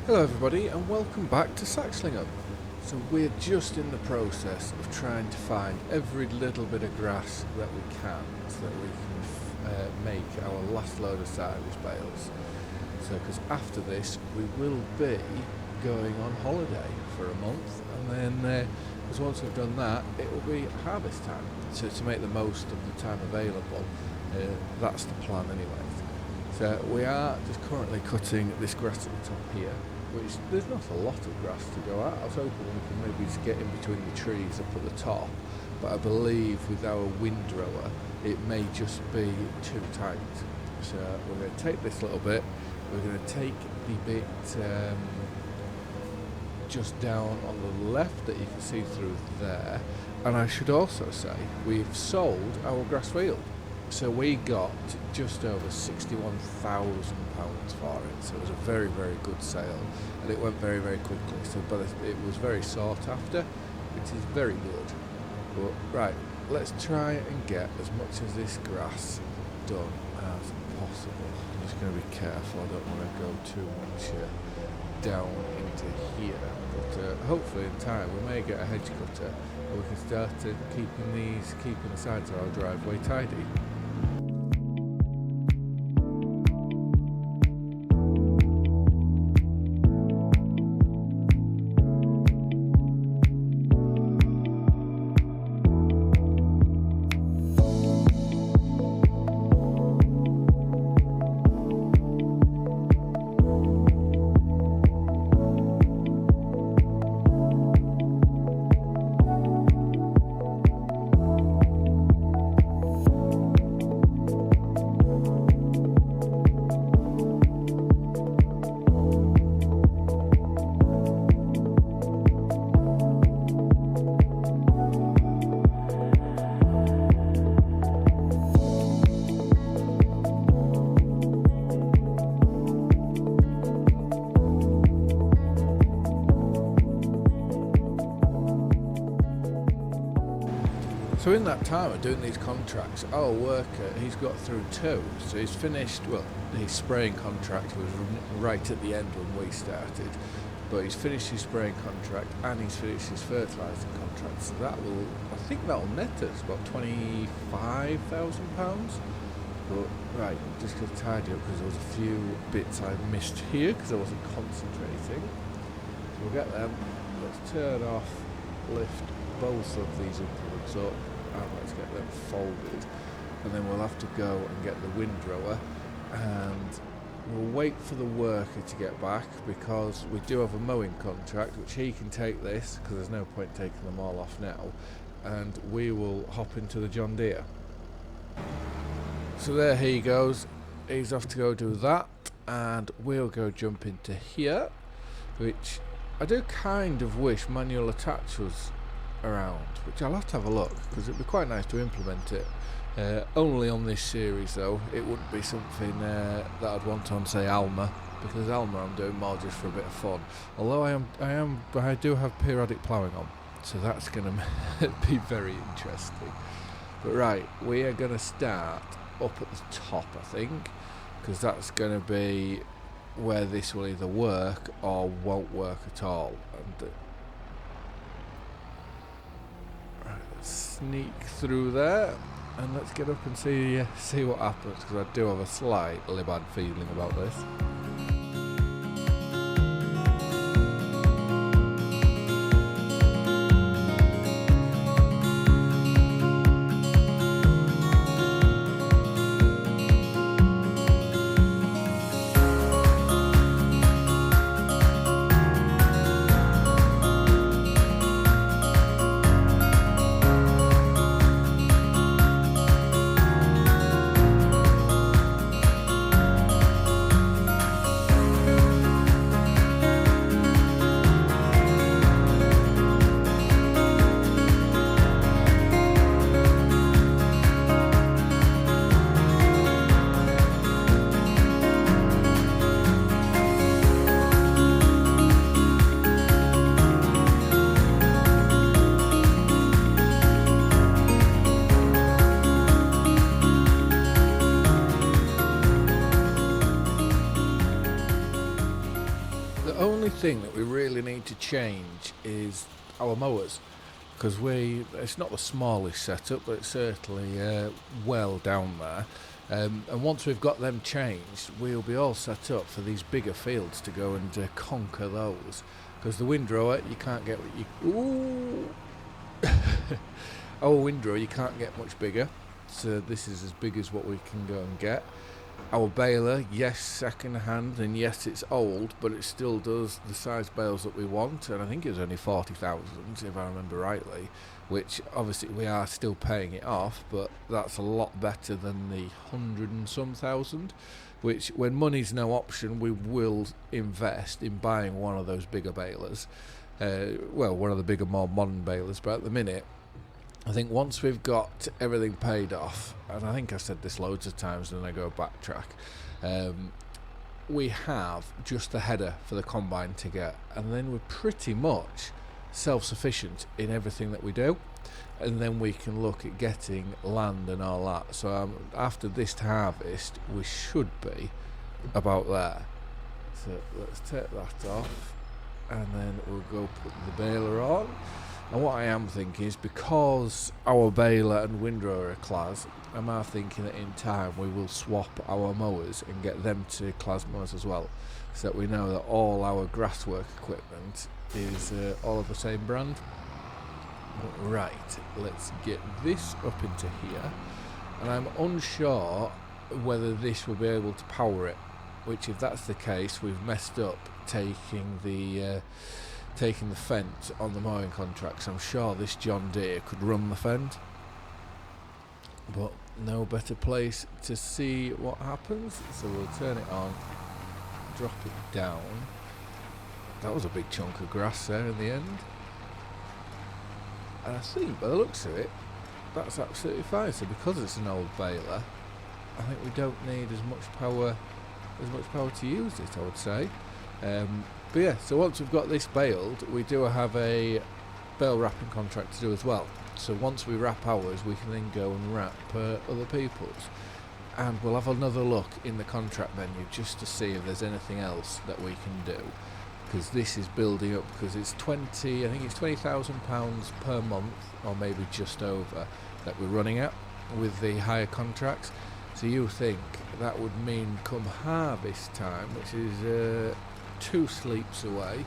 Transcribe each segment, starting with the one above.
Hello everybody and welcome back to Saxlingham. So we're just in the process of trying to find every little bit of grass that we can so that we can make our last load of silage bales. So because after this we will be going on holiday for a month, and then because once we've done that it will be harvest time. So to make the most of the time available, that's the plan anyway. So we are just currently cutting this grass at the top here, which there's not a lot of grass to go at. I was hoping we could maybe just get in between the trees up at the top, but I believe with our windrower it may just be too tight. So we're going to take this little bit, we're going to take the bit just down on the left that you can see through there, and I should also say we've sold our grass field. So we got just over £61,000 for it, so it was a very, very good sale, and it went very, very quickly. So, but it was very sought after, which is very good. But right, let's try and get as much of this grass done as possible. I'm just going to be careful. I don't want to go too much down into here, but hopefully in time we may get a hedge cutter, and we can start keeping the sides of our driveway tidy. So in that time of doing these contracts, our worker, he's got through two. So he's finished, well, his spraying contract was right at the end when we started, but he's finished his spraying contract and he's finished his fertilising contract. So that will, I think that'll net us about £25,000. But right, I'm just going to tidy up because there was a few bits I missed here because I wasn't concentrating. So we'll get them. Let's turn off, lift both of these implements up, and let's get them folded, and then we'll have to go and get the windrower, and we'll wait for the worker to get back because we do have a mowing contract which he can take this because there's no point taking them all off now, and we will hop into the John Deere. So there he goes, he's off to go do that, and we'll go jump into here, which I do kind of wish manual attach was around, which I'll have to have a look because it'd be quite nice to implement it. Only on this series though, it wouldn't be something that I'd want on, say, Alma, because Alma I'm doing more just for a bit of fun. Although I do have periodic ploughing on, so that's going to be very interesting. But right, we are going to start up at the top, I think, because that's going to be where this will either work or won't work at all. And sneak through there and let's get up and see what happens, because I do have a slightly bad feeling about this. The only thing that we really need to change is our mowers, because it's not the smallest setup, but it's certainly well down there. And once we've got them changed, we'll be all set up for these bigger fields to go and conquer those. Because the windrower, you can't get what you... Ooh! Our windrower, you can't get much bigger. So this is as big as what we can go and get. Our baler, yes, second hand, and yes, it's old, but it still does the size bales that we want, and I think it was only 40,000, if I remember rightly, which obviously we are still paying it off, but that's a lot better than the 100 and some thousand, which, when money's no option, we will invest in buying one of those bigger balers. One of the bigger, more modern balers, but at the minute, I think once we've got everything paid off, and I think I've said this loads of times and then I go backtrack, we have just the header for the combine to get, and then we're pretty much self-sufficient in everything that we do, and then we can look at getting land and all that. So after this harvest, we should be about there. So let's take that off, and then we'll go put the baler on. And what I am thinking is, because our baler and windrower are class, I'm thinking that in time we will swap our mowers and get them to class mowers as well, so that we know that all our grasswork equipment is all of the same brand. Right, let's get this up into here, and I'm unsure whether this will be able to power it, which, if that's the case, we've messed up taking the fence on the mowing contracts. I'm sure this John Deere could run the fence, but no better place to see what happens. So we'll turn it on, drop it down. That was a big chunk of grass there in the end, and I think by the looks of it, that's absolutely fine. So because it's an old baler, I think we don't need as much power to use it, I would say. But yeah, so once we've got this baled, we do have a bale wrapping contract to do as well. So once we wrap ours, we can then go and wrap other people's. And we'll have another look in the contract menu just to see if there's anything else that we can do. Because this is building up, because it's £20,000 per month, or maybe just over, that we're running at with the higher contracts. So you think that would mean come harvest time, which is 2 sleeps away,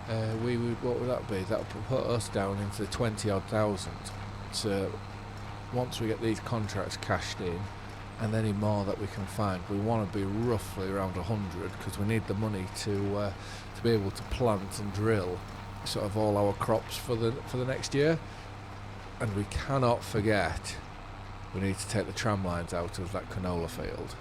what would that be? That would put us down into the 20-odd thousand. So once we get these contracts cashed in, and any more that we can find, we want to be roughly around 100, because we need the money to be able to plant and drill sort of all our crops for the next year. And we cannot forget, we need to take the tram lines out of that canola field.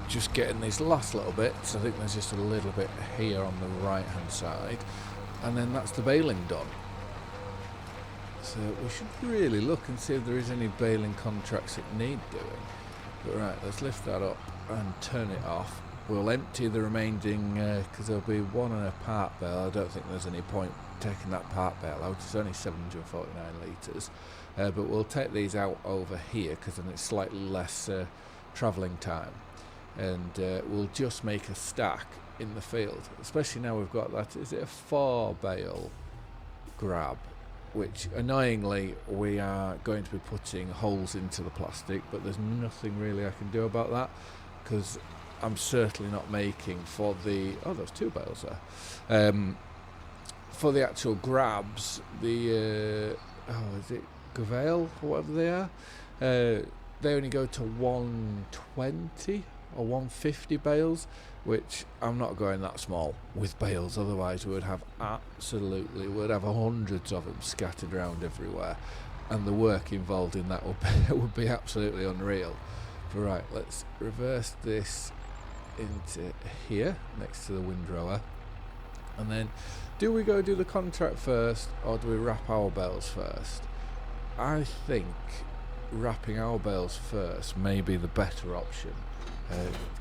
Just getting these last little bits. I think there's just a little bit here on the right hand side, and then that's the baling done. So we should really look and see if there is any baling contracts that need doing. But right, let's lift that up and turn it off. We'll empty the remaining, because there'll be one and a part bale. I don't think there's any point taking that part bale out. It's only 749 litres. But we'll take these out over here, because then it's slightly less travelling time. And we'll just make a stack in the field, especially now we've got that, is it a 4 bale grab, which annoyingly we are going to be putting holes into the plastic, but there's nothing really I can do about that, because I'm certainly not making for the, there's 2 bales there, for the actual grabs, the is it Gavale or whatever they are, they only go to 120 or 150 bales, which I'm not going that small with bales, otherwise we'd have hundreds of them scattered around everywhere, and the work involved in that would be absolutely unreal. But right, let's reverse this into here next to the windrower, and then do we go do the contract first, or do we wrap our bales first? I think wrapping our bales first may be the better option.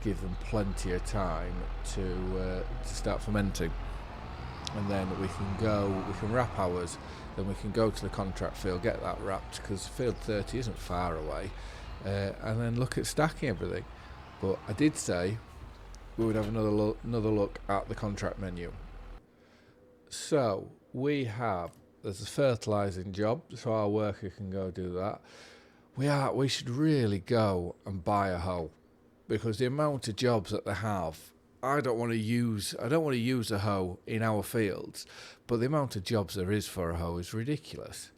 Give them plenty of time to start fermenting, and then we can wrap ours, then we can go to the contract field, get that wrapped, because field 30 isn't far away, and then look at stacking everything. But I did say we would have another look at the contract menu. So there's a fertilising job, so our worker can go do that. We should really go and buy a hoe, because the amount of jobs that they have, I don't want to use a hoe in our fields, but the amount of jobs there is for a hoe is ridiculous.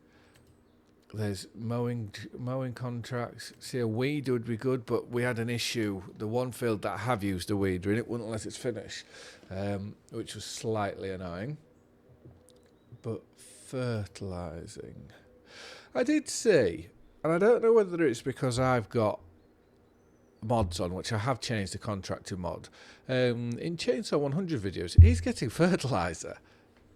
There's mowing contracts. See, a weed would be good, but we had an issue. The one field that I have used a weeder in, it wouldn't let it finish, which was slightly annoying. But fertilising, I did see, and I don't know whether it's because I've got mods on, which I have changed the contract to mod. In Chainsaw 100 videos, he's getting fertiliser.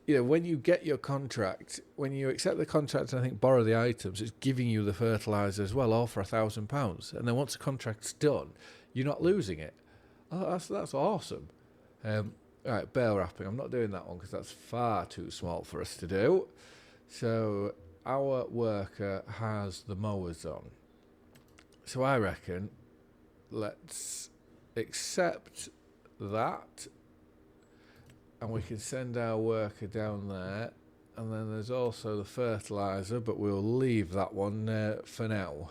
You know, when you get your contract, when you accept the contract and I think borrow the items, it's giving you the fertiliser as well, all for £1,000. And then once the contract's done, you're not losing it. Oh, that's awesome. Right, bale wrapping. I'm not doing that one because that's far too small for us to do. So our worker has the mowers on. So I reckon let's accept that, and we can send our worker down there. And then there's also the fertiliser, but we'll leave that one for now.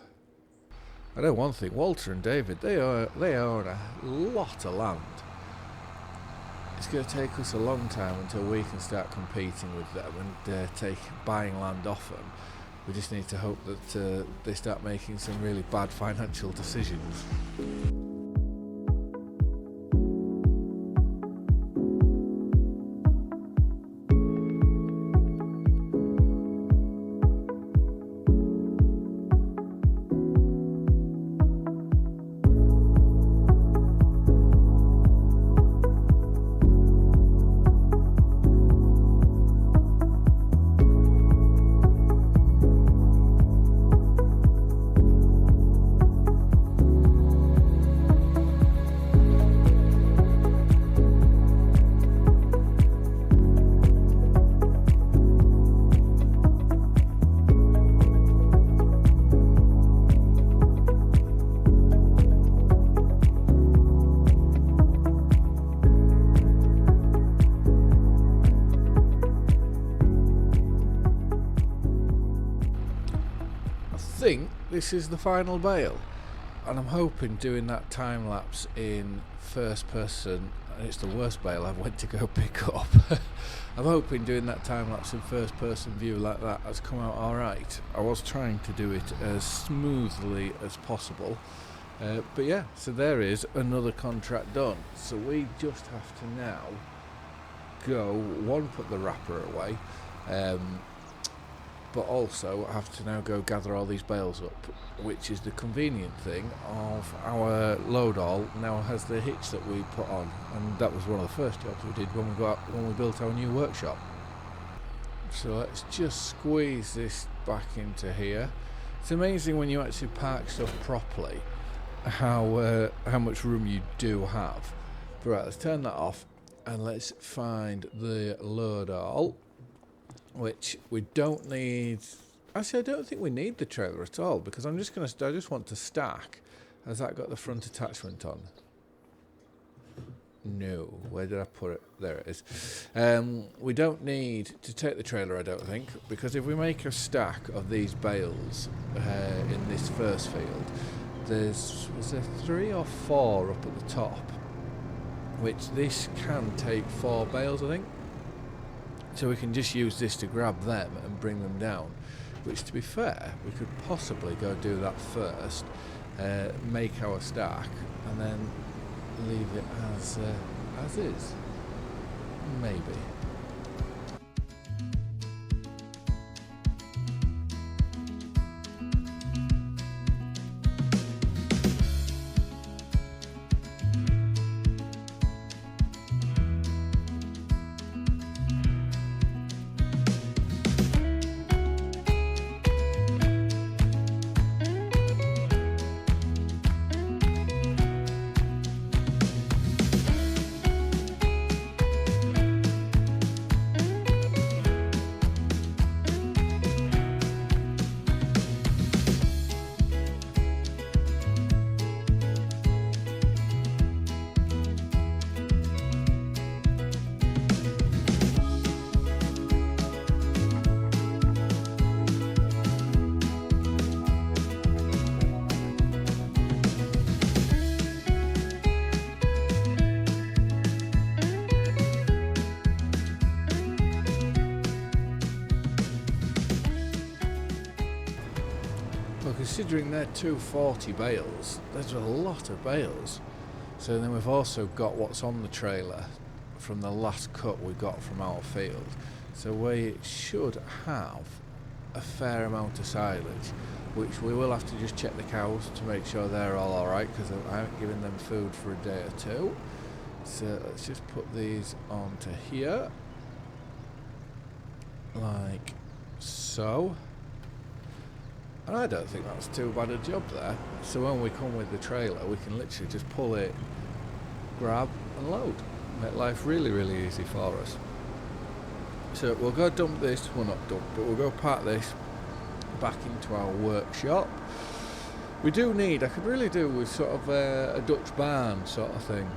I know one thing, Walter and David, they own a lot of land. It's going to take us a long time until we can start competing with them and buying land off them. We just need to hope that they start making some really bad financial decisions. I think this is the final bale, and I'm hoping doing that time lapse in first person, and it's the worst bale I've went to go pick up. I'm hoping doing that time lapse in first person view like that has come out alright. I was trying to do it as smoothly as possible, but yeah, so there is another contract done. So we just have to now put the wrapper away, but also have to now go gather all these bales up, which is the convenient thing of our load all now has the hitch that we put on, and that was one of the first jobs we did when we built our new workshop. So let's just squeeze this back into here. It's amazing when you actually park stuff properly how much room you do have. But right, let's turn that off and let's find the load all, which we don't need. Actually, I don't think we need the trailer at all, because I just want to stack. Has that got the front attachment on? No. Where did I put it? There it is. We don't need to take the trailer, I don't think, because if we make a stack of these bales in this first field, was there 3 or 4 up at the top, which this can take 4 bales, I think. So we can just use this to grab them and bring them down, which, to be fair, we could possibly go do that first, make our stack, and then leave it as is. Maybe. Well, considering they're 240 bales, there's a lot of bales. So then we've also got what's on the trailer from the last cut we got from our field. So we should have a fair amount of silage, which we will have to just check the cows to make sure they're all alright, because I haven't given them food for a day or two. So let's just put these onto here, like so. And I don't think that's too bad a job there. So when we come with the trailer, we can literally just pull it, grab and load. Make life really, really easy for us. So we'll go dump this, well not dump, but we'll go park this back into our workshop. We do need, I could really do with sort of a Dutch barn sort of thing,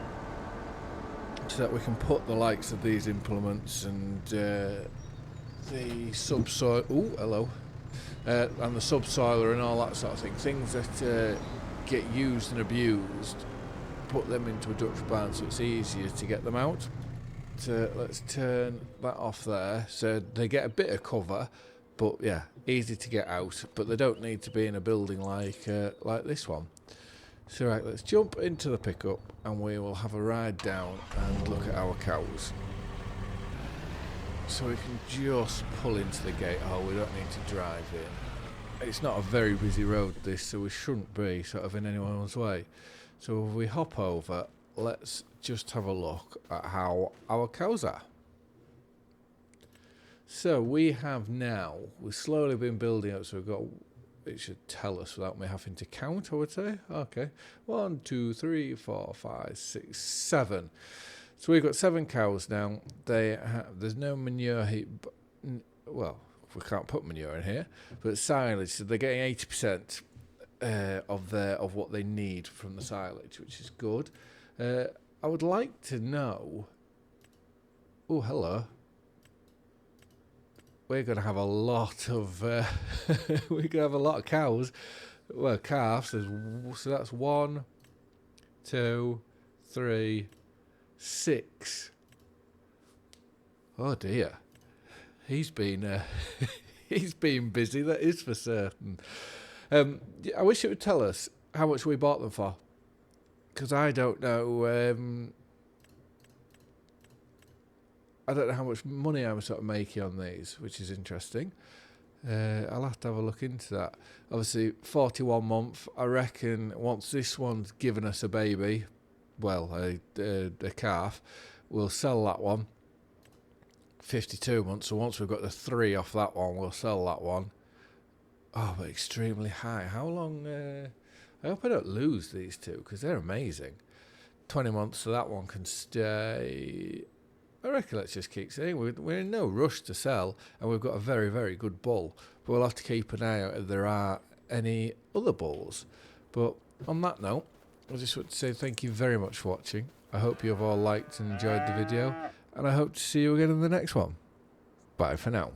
so that we can put the likes of these implements and the subsoil, and the subsoiler and all that sort of thing. Things that get used and abused, put them into a Dutch barn so it's easier to get them out. So let's turn that off there. So they get a bit of cover, but yeah, easy to get out. But they don't need to be in a building like this one. So right, let's jump into the pickup and we will have a ride down and look at our cows. So we can just pull into the gate hole, we don't need to drive in. It's not a very busy road this, so we shouldn't be sort of in anyone's way. So if we hop over, let's just have a look at how our cows are. So we have now, we've slowly been building up, so we've got, it should tell us without me having to count, I would say. Okay, 1, 2, 3, 4, 5, 6, 7. So we've got 7 cows now. There's no manure heap. Well, we can't put manure in here, but silage. So they're getting 80% of what they need from the silage, which is good. I would like to know. Oh, hello. We're going to have a lot of. We're going to have a lot of cows. Well, calves. So that's 1, 2, 3. 6. Oh dear, he's been busy. That is for certain. I wish it would tell us how much we bought them for, because I don't know. I don't know how much money I'm sort of making on these, which is interesting. I'll have to have a look into that. Obviously, 41 month. I reckon once this one's given us a baby. Well, a calf, we'll sell that one. 52 months, so once we've got the 3 off that one, we'll sell that one. Oh, but extremely high. How long? I hope I don't lose these two, because they're amazing. 20 months, so that one can stay. I reckon let's just keep saying we're in no rush to sell, and we've got a very, very good bull. But we'll have to keep an eye out if there are any other bulls. But on that note, I just want to say thank you very much for watching. I hope you have all liked and enjoyed the video, and I hope to see you again in the next one. Bye for now.